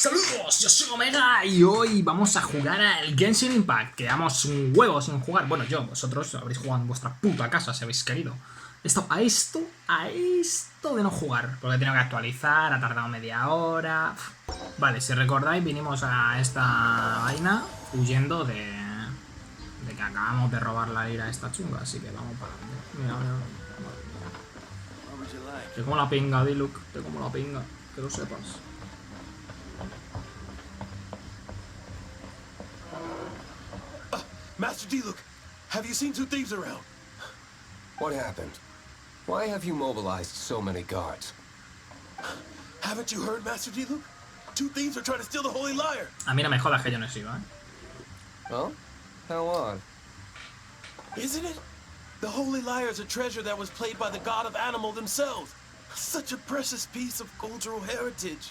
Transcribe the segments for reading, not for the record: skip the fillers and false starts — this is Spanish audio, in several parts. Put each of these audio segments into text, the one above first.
Saludos, yo soy Omega y hoy vamos a jugar al Genshin Impact. Que llevamos un huevo sin jugar. Bueno, vosotros habréis jugado en vuestra puta casa si habéis querido. A esto de no jugar. Porque he tenido que actualizar, ha tardado media hora. Vale, si recordáis, vinimos a esta vaina huyendo de que acabamos de robar la Lira a esta chunga. Así que vamos para adelante. Mira. Te como la pinga, Diluc. Te como la pinga. Que lo sepas. Master Diluc, have you seen two thieves around? What happened? Why have you mobilized so many guards? Haven't you heard, Master Diluc? Two thieves are trying to steal the Holy Lyre. A mí no me jodas que yo no he sido, Oh? How odd. Isn't it? The Holy Lyre is a treasure that was played by the god of animal themselves. Such a precious piece of cultural heritage.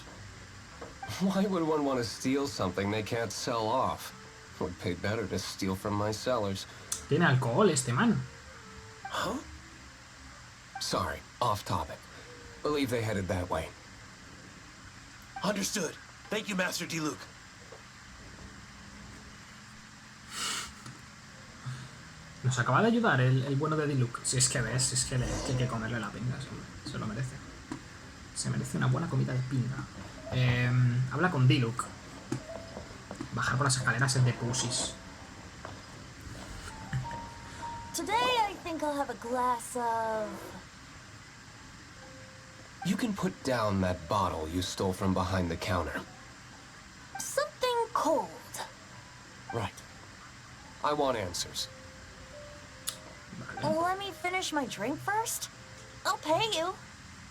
Why would one want to steal something they can't sell off? Would pay better to steal from my sellers. Tiene alcohol este man. Huh? Sorry, off topic. Believe they headed that way. Understood. Thank you, Master Diluc. Nos acaba de ayudar el bueno de Diluc. Si es que ves, es que hay que comerle la pinga. Se lo merece. Se merece una buena comida de pinga. Habla con Diluc. Bajar por las escaleras es de pussies. Today I think I'll have a glass of... You can put down that bottle you stole from behind the counter. something cold. Right. I want answers. Vale. Let me finish my drink first. I'll pay you.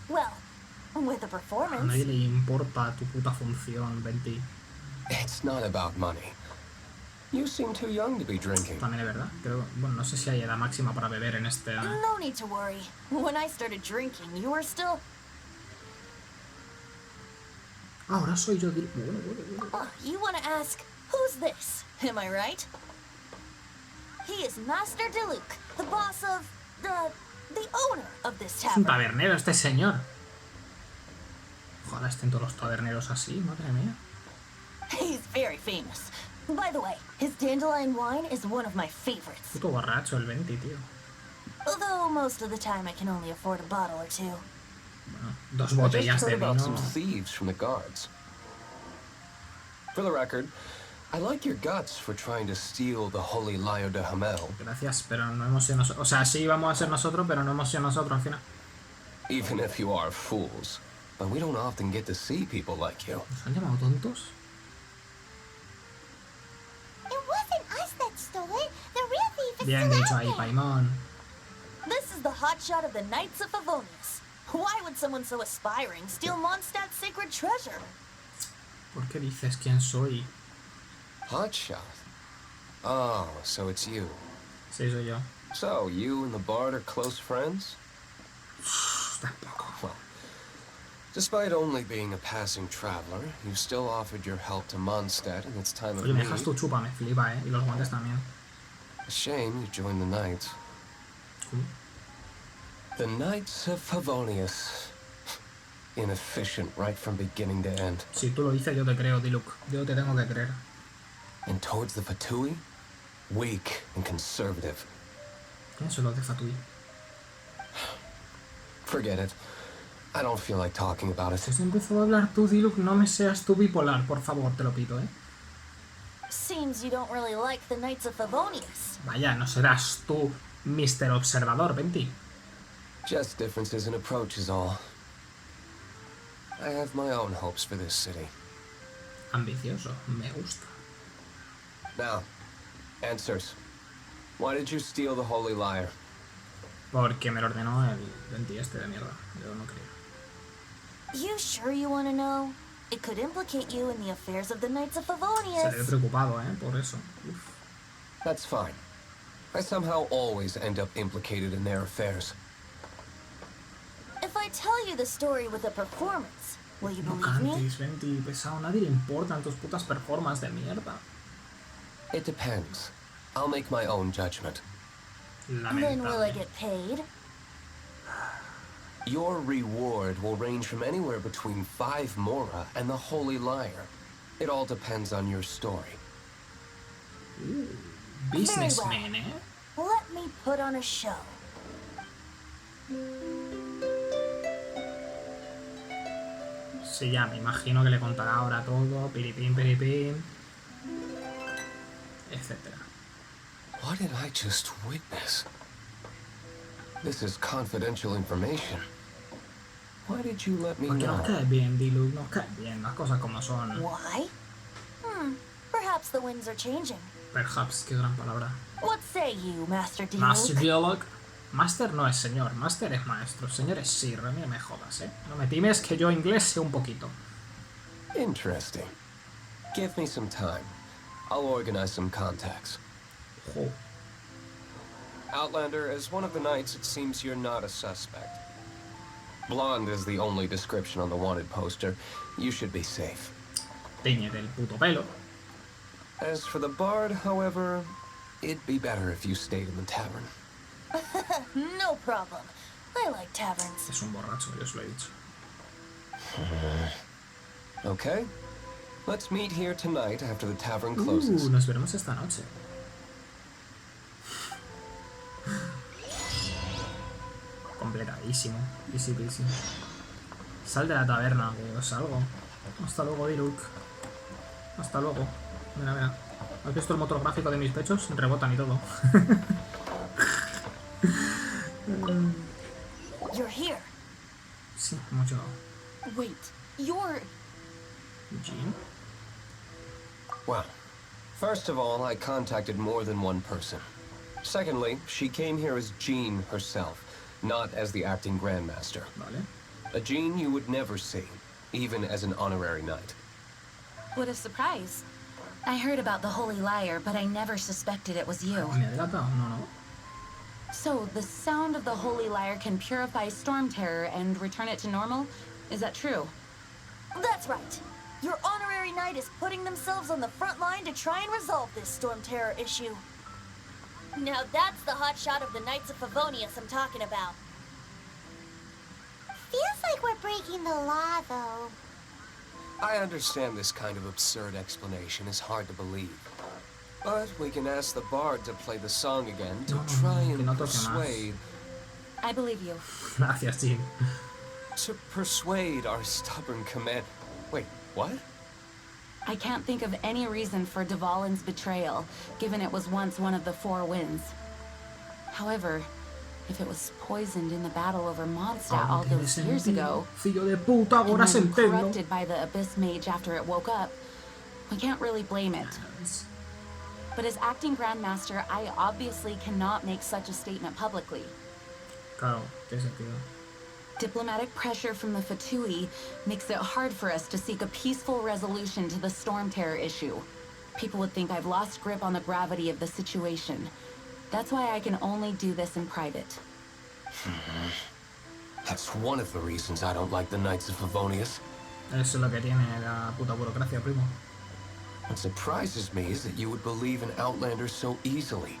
Well, with a A performance. nadie le importa tu puta función, Venti. It's not about money. You seem too young to be drinking. También es verdad. Creo, bueno, no sé si hay edad máxima para beber en este... No need to worry. When I started drinking, you were still... Ahora soy yo. Bueno. Oh, you want to ask, who's this? Am I right? He is Master Diluc, the boss of... the owner of this Es un tavern. tabernero este señor. Ojalá estén todos los taberneros así, madre mía. He's very famous. By the way, his dandelion wine is one of my favorites. Puto borracho el Venti, tío. Although most of the time I can only afford a bottle or two. Bueno, dos I just botellas de heard about vino. some thieves from the guards. For the record, I like your guts for trying to steal the Holy Lyre de Hamel. Gracias, pero no hemos sido nosotros. O sea, sí vamos a ser nosotros, pero no hemos sido nosotros al final. Even if you are fools. But we don't often get to see people like you. ¿Nos han llamado tontos? It wasn't us that stole it. The real thief is Bien still dicho out ahí, there. Paimon. This is the hotshot of the Knights of Favonius. Why would someone so aspiring steal Mondstadt's sacred treasure? ¿Por qué dices quién soy? Hotshot. Oh, so it's you. Sí, soy yo. So, you and the Bard are close friends? Tampoco. Well, despite only being a passing traveler, you still offered your help to Mondstadt in its time of Oye, me need. dejas tu chupa, me flipa, Y los guantes también. A shame you joined the Knights. The Knights of Favonius. Inefficient right from beginning to end. Si tú lo dices, yo te creo, Diluc. Yo te tengo que creer. And towards the Fatui, weak and conservative. ¿Quiénes son los de Fatui? Forget it. I don't feel like talking about it. Si has empezado a hablar tú, Diluc, no me seas tú bipolar, por favor, te lo pido, Seems you don't really like the Knights of Favonius. Vaya, no serás tú, Mr. Observador, Venti. Just differences in approach is all. I have my own hopes for this city. Ambicioso, me gusta. Now, answers. Why did you steal the Holy Lyre? Porque me lo ordenó el Venti este de mierda. Yo no creo. You sure you want to know? It could implicate you in the affairs of the Knights of Se le ve Favonius. preocupado, por eso. Uf. That's fine. I somehow always end up implicated in their affairs. If I tell you the story with a performance, will you No believe me? cantes, Venti, pesado. Nadie le importan tus putas performances de mierda. It depends. I'll make my own judgment. Then will I Lamentable. get paid? Your reward will range from anywhere between 5 mora and the Holy Lyre. It all depends on your story. Businessman, ¿eh? Let me put on a show. Sí, ya, me imagino que le contará ahora todo, piripín, piripín, etcétera. What did I just witness? This is confidential information. Why did you let me Porque know? nos cae bien, Diluc, nos cae bien, las cosas como son. Why? Perhaps the winds are changing. Perhaps, qué gran palabra. What say you, Master Diluc? Master Diluc. Master no es señor, Master es maestro. Señor es Sir, a mí me jodas, ¿eh? No me times que yo inglés sé un poquito. Interesting. Give me some time. I'll organize some contacts. Jo. Outlander, as one of the knights, it seems you're not a suspect. Blonde is the only description on the wanted poster. You should be safe. Teñe del puto pelo. As for the bard, however, it'd be better if you stayed in the tavern. No problem. I like taverns. Es un borracho, yo os lo he dicho. Okay? Let's meet here tonight after the tavern closes. Nos veremos esta noche. Completadísimo. Easy peasy. Sal de la taberna, que yo salgo. Hasta luego, Diluc. Hasta luego. Mira, mira. ¿Has visto el motor gráfico de mis pechos? Rebotan y todo. You're here. Sí, mucho. Wait, you're... Jean. Well, first of all, I contacted more than one person. Secondly, she came here as Jean herself, not as the acting Grandmaster. Vale. A Jean you would never see, even as an honorary knight. What a surprise. I heard about the Holy Liar, but I never suspected it was you. ¿Me he delatado? No, no. So, the sound of the Holy Liar can purify Storm Terror and return it to normal? Is that true? That's right. Your honorary knight is putting themselves on the front line to try and resolve this Storm Terror issue. Now that's the hotshot of the Knights of Favonius I'm talking about. Feels like we're breaking the law, though. I understand this kind of absurd explanation is hard to believe. But we can ask the bard to play the song again to try que and no toque más. persuade... I believe you. Gracias, Jean. To persuade our stubborn command... Wait, what? I can't think of any reason for Dvalin's betrayal, given it was once one of the Four Winds. However, if it was poisoned in the battle over Mondstadt all those years ago, Fillo de puta, ahora se and then entiendo. corrupted by the Abyss Mage after it woke up, we can't really blame it. But as acting Grandmaster, I obviously cannot make such a statement publicly. Claro, tiene sentido. Diplomatic pressure from the Fatui makes it hard for us to seek a peaceful resolution to the Storm Terror issue. People would think I've lost grip on the gravity of the situation. That's why I can only do this in private. That's one of the reasons I don't like the Knights of Favonius. Eso es lo que tiene la puta burocracia, primo. What surprises me is that you would believe in Outlander so easily.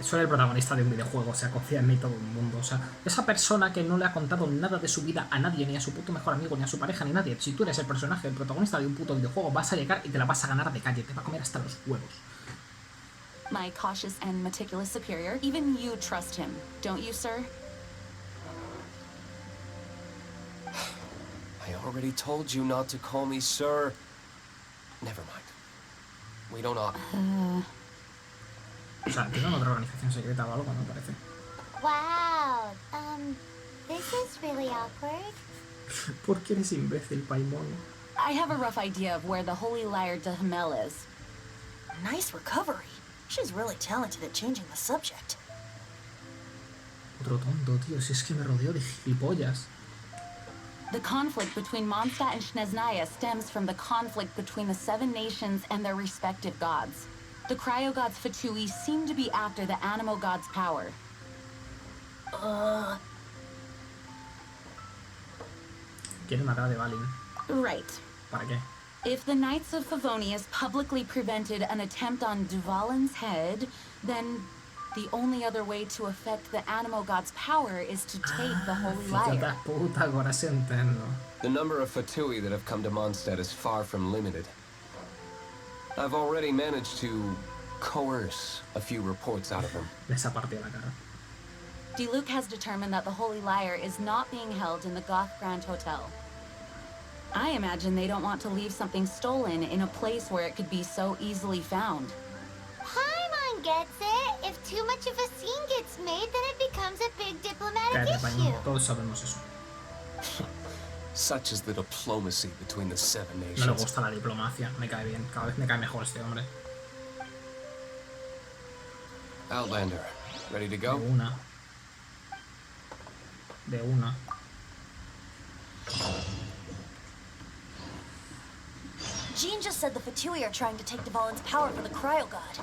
Soy el protagonista de un videojuego, o sea, confía en mí todo el mundo. O sea, esa persona que no le ha contado nada de su vida a nadie, ni a su puto mejor amigo, ni a su pareja, ni a nadie. Si tú eres el personaje, el protagonista de un puto videojuego, vas a llegar y te la vas a ganar de calle, te va a comer hasta los huevos. My cautious and meticulous superior, even you trust him, don't you, sir? I already told you not to call me sir. Never mind. We don't ought... O sea, tienen otra organización secreta o algo, me parece. Wow. This is really awkward. ¿Por qué eres imbécil, Paimon? I have a rough idea of where the Holy Liar de Hamel is. Nice recovery. She's really talented at changing the subject. Otro tonto, tío, si es que me rodeo de gilipollas. The conflict between Mondstadt and Snezhnaya stems from the conflict between the Seven Nations and their respective gods. The cryo-gods Fatui seem to be after the Animo god's power. Quieren matar a Dvalin. Right. ¿Para qué? If the Knights of Favonius publicly prevented an attempt on Dvalin's head, then The only other way to affect the animal god's power is to take the holy Figlio lyre. da puta, ora si intendo. The number of Fatui that have come to Mondstadt is far from limited. I've already managed to coerce a few reports out of them. Les ha partido la cara. Diluc has determined that the holy lyre is not being held in the Goth Grand Hotel. I imagine they don't want to leave something stolen in a place where it could be so easily found. Paimon gets it. If too much of a scene gets made, then it becomes a big diplomatic Cállate, issue. Paimon, todos sabemos eso. Such is the diplomacy between the Seven No le Nations. gusta la diplomacia, me cae bien. Cada vez me cae mejor este hombre. Outlander, ready to De go? una. De una. Jean just said the Fatui are trying to take Dvalin's power for the Cryo God.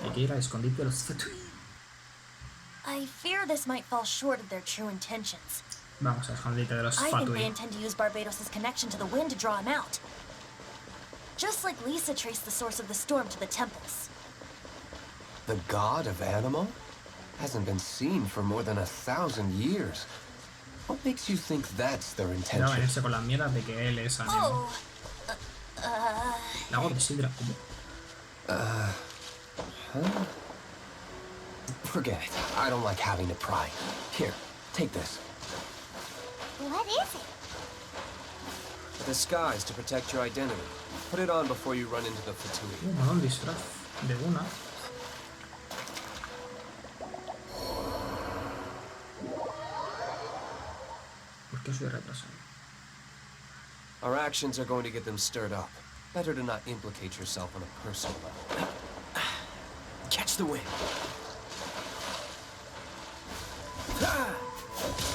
Hay que ir al escondite de los Fatui. I fear this might fall short of their true intentions. Vamos al escondite de los I think they Fatui. intend to use Barbados' connection to the wind to draw him out. Just like Lisa traced the source of the storm to the temples. The god of Animal? Hasn't been seen for more than 1,000 years. What makes you think that's their Ya intention? venirse con las mierdas de que él es animo. Oh, Lago de Sidra, ¿cómo? Forget it. I don't like having to pry. Here, take this. What is it? A disguise to protect your identity. Put it on before you run into the Fatui. Malón disfraz. De una. ¿Por qué soy retrasado? Our actions are going to get them stirred up. Better to not implicate yourself on a personal level. Catch the wind.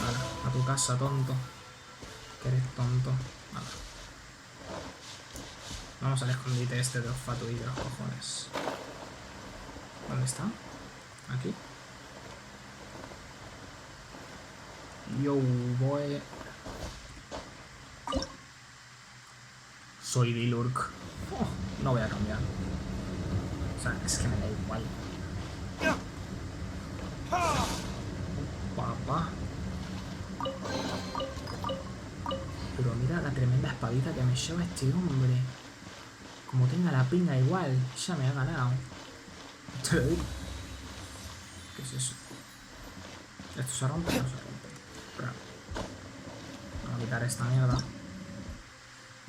Hala, a tu casa, tonto. Que eres tonto. Hala. Vamos al escondite este de los Fatui de los cojones. ¿Dónde está? Aquí. Yo voy. Soy Diluc. Oh, no voy a cambiar. O sea, es que me da igual. Papá. Pero mira la tremenda espadita que me lleva este hombre. Como tenga la pinga igual, ya me ha ganado. Te lo digo. ¿Qué es eso? ¿Esto se rompe o no se rompe? Espera. Vamos a quitar esta mierda.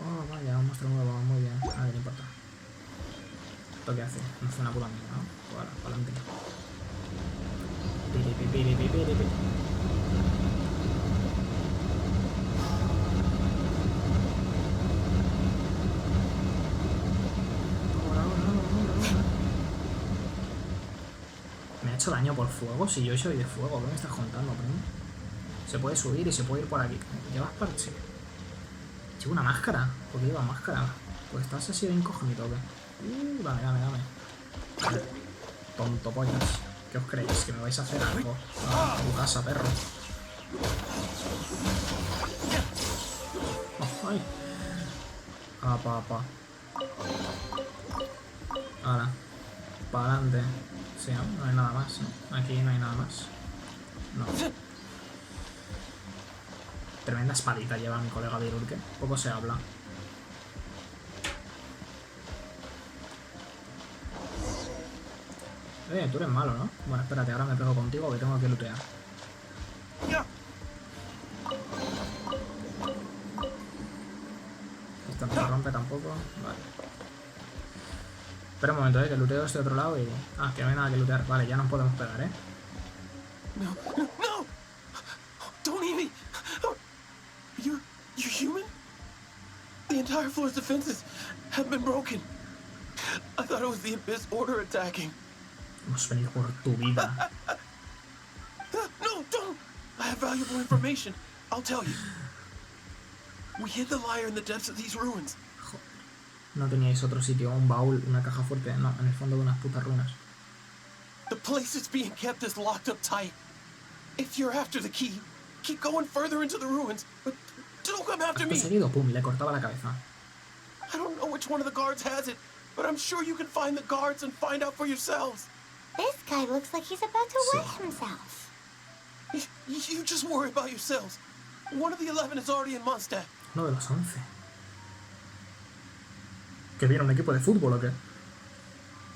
Oh, vaya, un monstruo nuevo, muy bien. A ver, no importa. ¿Esto qué hace? No hace una puta mierda, ¿no? Pues ahora, para adelante. Piri. Me ha hecho daño por fuego. Si yo soy de fuego, ¿qué me estás contando, primo? Se puede subir y se puede ir por aquí. ¿Llevas parche? Llevo una máscara. ¿Por qué llevas máscara? Pues estás así de incógnito, ¿o qué? Dame. Vale. Tonto pollas. ¿Qué os creéis? ¿Que me vais a hacer algo? A tu casa, perro. Oh, ¡ay! Pa. Ahora. Para adelante. Sí, no hay nada más, ¿no? Aquí no hay nada más. No. Tremenda espadita lleva mi colega Diluc. Poco se habla. Tú eres malo, ¿no? Bueno, espérate, ahora me pego contigo que tengo que lootear. Esto no se rompe tampoco. Vale. Espera un momento, que looteo este otro lado y... Ah, que no hay nada que lootear. Vale, ya nos podemos pegar, ¿eh? No! Don't eat me! You're human? The entire floor's defenses have been broken. I thought it was the Abyss Order attacking. Vamos a venir por tu vida. No, don't! I have valuable information. I'll tell you. We hid the lyre in the depths of these ruins. No teníais otro sitio, un baúl, una caja fuerte. No, en el fondo de unas putas ruinas. The place it's being kept is locked up tight. If you're after the key, keep going further into the ruins, but don't come after Acto me. seguido, pum, le cortaba la cabeza. I don't know which one of the guards has it, but I'm sure you can find the guards and find out for yourselves. This guy looks like he's about to wet himself. You just worry about yourselves. One of the 11 is already in Mondstadt. Uno de los 11. ¿Que viene un equipo de fútbol o qué?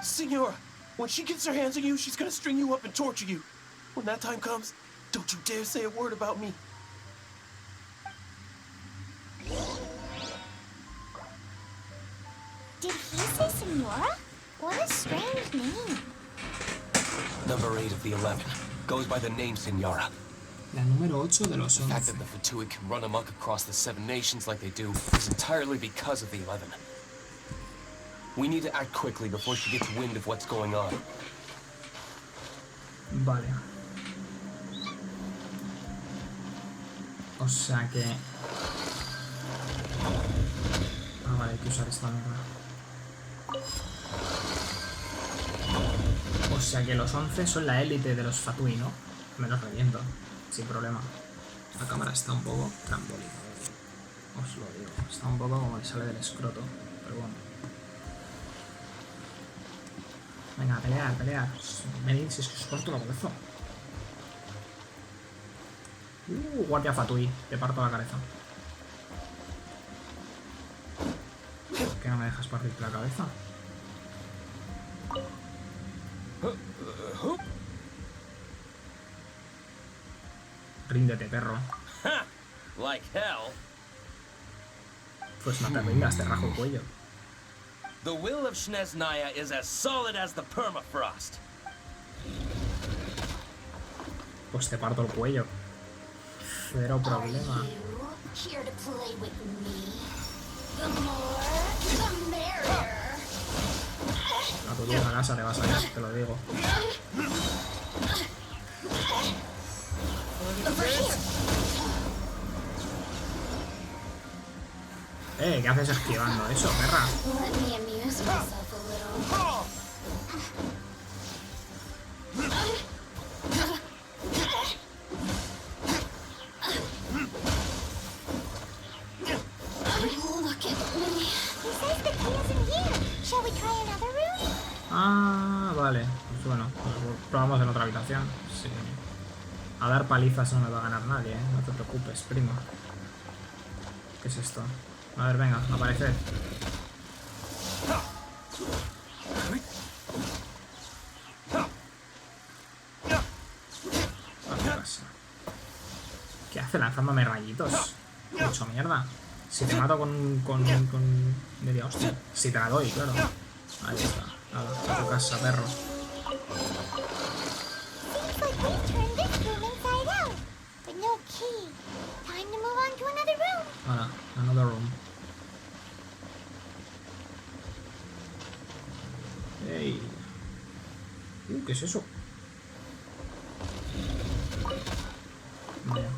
Senora, when she gets her hands on you, she's gonna string you up and torture you. When that time comes, don't you dare say a word about me. Did he say Senora? What a strange name. Number 8 of the 11. Goes by the name Senora. La número 8 de los The fact 11. that the Fatui can run amok across the 7 nations like they do is entirely because of the 11. We need to act quickly before she gets wind of what's going on. Vale. O sea que... Ah, vale, hay que usar esta mierda. O sea que los 11 son la élite de los Fatui, ¿no? Me los reviento, sin problema. La cámara está un poco trambólica, os lo digo. Está un poco como le sale del escroto, pero bueno. Venga, a pelear, a pelear. Venid, si es que os corto la cabeza. Guardia Fatui, te parto la cabeza. ¿Por qué no me dejas partirte la cabeza? Ríndete, perro. Like hell. Pues no te rindas, te rajo el cuello. The will of Snezhnaya is as solid as the permafrost. Pues te parto el cuello. Cero problema. Here to play with me. The more, the merrier. A tu vieja casa le vas a ir, te lo digo. ¿Qué haces esquivando eso, perra? Let me amuse myself a little. Look at me. He says the key isn't here. Shall we try another room? Ah, vale. Pues bueno, pues probamos en otra habitación. Sí. A dar palizas no me va a ganar nadie, ¿eh? No te preocupes, primo. ¿Qué es esto? A ver, venga, apareced. A tu casa. ¿Qué hace lanzándome rayitos? Mucho mierda. Si te mato con media hostia. Si te la doy, claro. Ahí está. Nada, a tu casa, perro. Seems like we've turned this room inside out. But no key. Time to move on to another room. Ahora, another room. Ey. ¿Qué es eso? Vaya.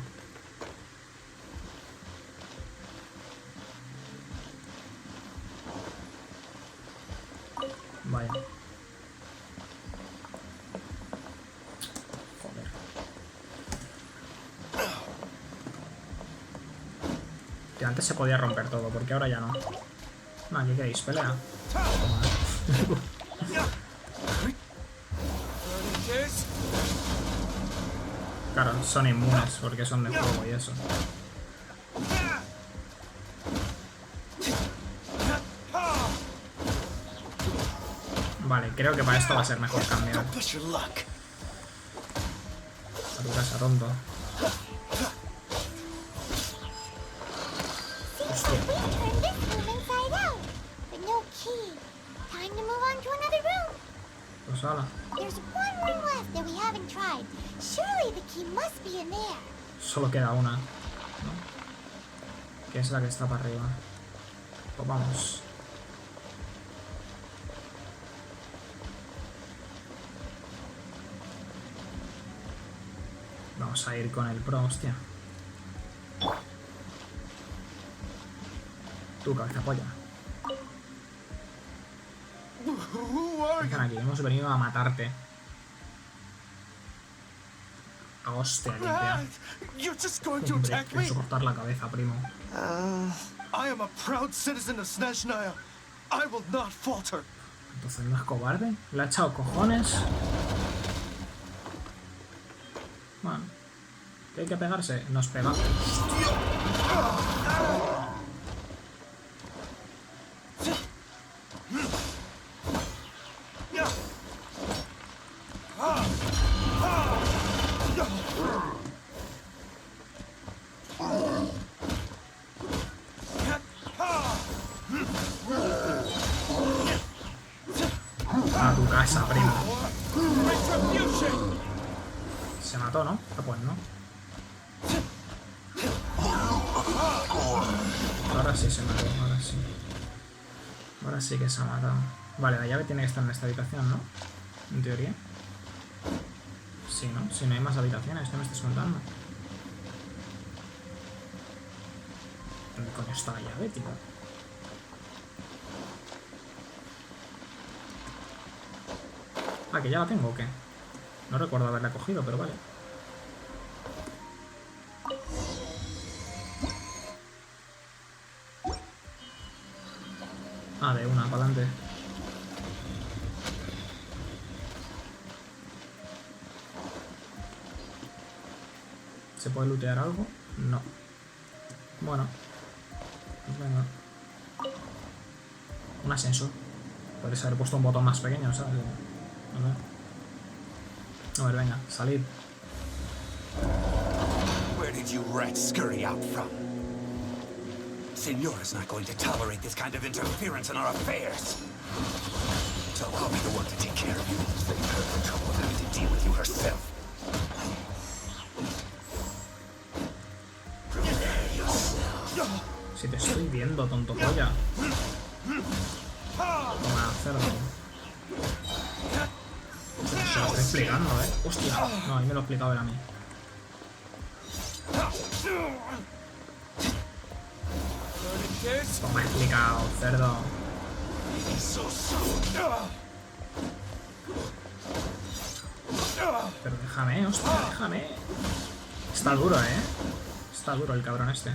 Vaya. Joder. Que antes se podía romper todo, porque ahora ya no. No, ¿qué queréis? Pelea. Claro, son inmunes porque son de fuego y eso. Vale, creo que para esto va a ser mejor cambiar. Don't push your luck. A tu casa, tonto. Seems like we've turned this room inside out. But no key. Time to move on to another room. Pues hala. There's one room left that we haven't tried. Surely the key must be in there. Solo queda una, ¿no? Que es la que está para arriba. Pues vamos. Vamos a ir con el pro, hostia. Tú, cabeza polla. Who are Vengan aquí, hemos venido a matarte. Hostia, limpia. You're just going to Hombre, attack me? pienso cortar la cabeza, primo. I am a proud citizen of Snezhnaya. I will not falter. Entonces no es cobarde. Le ha echado cojones. ¿Que hay que pegarse? Nos pega. A tu casa, primo. Se mató, ¿no? Ah, pues no. Ahora sí se mató, ahora sí. Ahora sí que se ha matado. Vale, la llave tiene que estar en esta habitación, ¿no? En teoría. Sí, ¿no? Si no hay más habitaciones, esto me estás contando. ¿Dónde coño está la llave, tío? Ah, ¿que ya la tengo o qué? No recuerdo haberla cogido, pero vale. Ah, de una, para adelante. ¿Se puede lootear algo? No. Bueno. Pues venga. Un ascensor. Podrías haber puesto un botón más pequeño, ¿sabes? A ver, venga, salid. Where did you rats scurry out from? Señora's not going to tolerate this kind of interference in our affairs. So I'll be the one to take care of you. Save her the trouble of having to deal with you herself. Prepare yourself. Si te estoy viendo, tonto polla. Toma, cerdo. Se lo estoy explicando, Hostia. No, ahí me lo he explicado él a mí. Esto me ha explicado, cerdo. Pero déjame, hostia, déjame. Está duro, Está duro el cabrón este.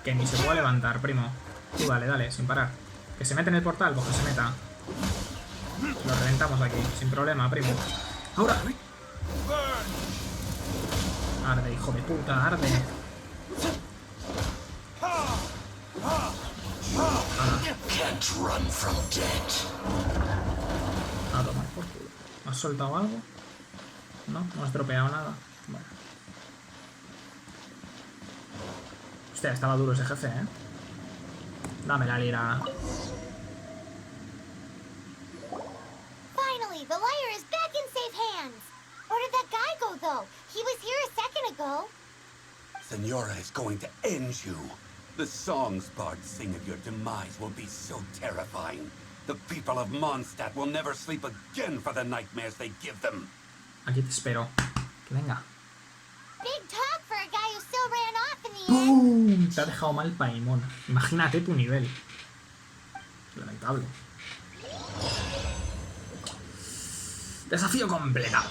Que ni se puede levantar, primo. Tú dale, dale, sin parar. Que se mete en el portal, pues que se meta. Lo reventamos aquí, sin problema, primo. ¡Ahora! Arde, hijo de puta, arde. A tomar por culo. ¿Has soltado algo? No, no has dropeado nada. Bueno. Hostia, estaba duro ese jefe, Dame la lira. Finally, the Lyre is back in safe hands. Where did that guy go, though? He was here a second ago. Senora is going to end you. The songs bards sing of your demise will be so terrifying. The people of Mondstadt will never sleep again for the nightmares they give them. Aquí te espero. Que venga. Big talk for a guy who still ran off in the end. ¡Pum! Te ha dejado mal Paimon. Imagínate tu nivel. Lamentable. Desafío completado.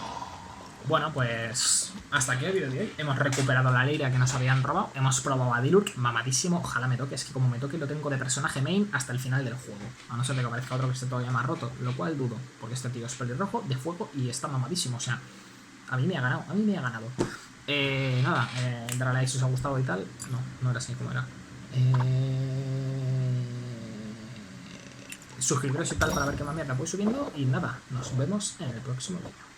Bueno, pues hasta aquí el vídeo de hoy. Hemos recuperado la Lira que nos habían robado. Hemos probado a Diluc, mamadísimo. Ojalá me toque, es que como me toque lo tengo de personaje main hasta el final del juego. A no ser de que aparezca otro que esté todavía más roto, lo cual dudo, porque este tío es pelirrojo, de fuego y está mamadísimo. O sea, a mí me ha ganado, Nada, darle like si os ha gustado y tal. No era así como era. Suscribiros y tal para ver qué más mierda voy subiendo. Y nada, nos vemos en el próximo vídeo.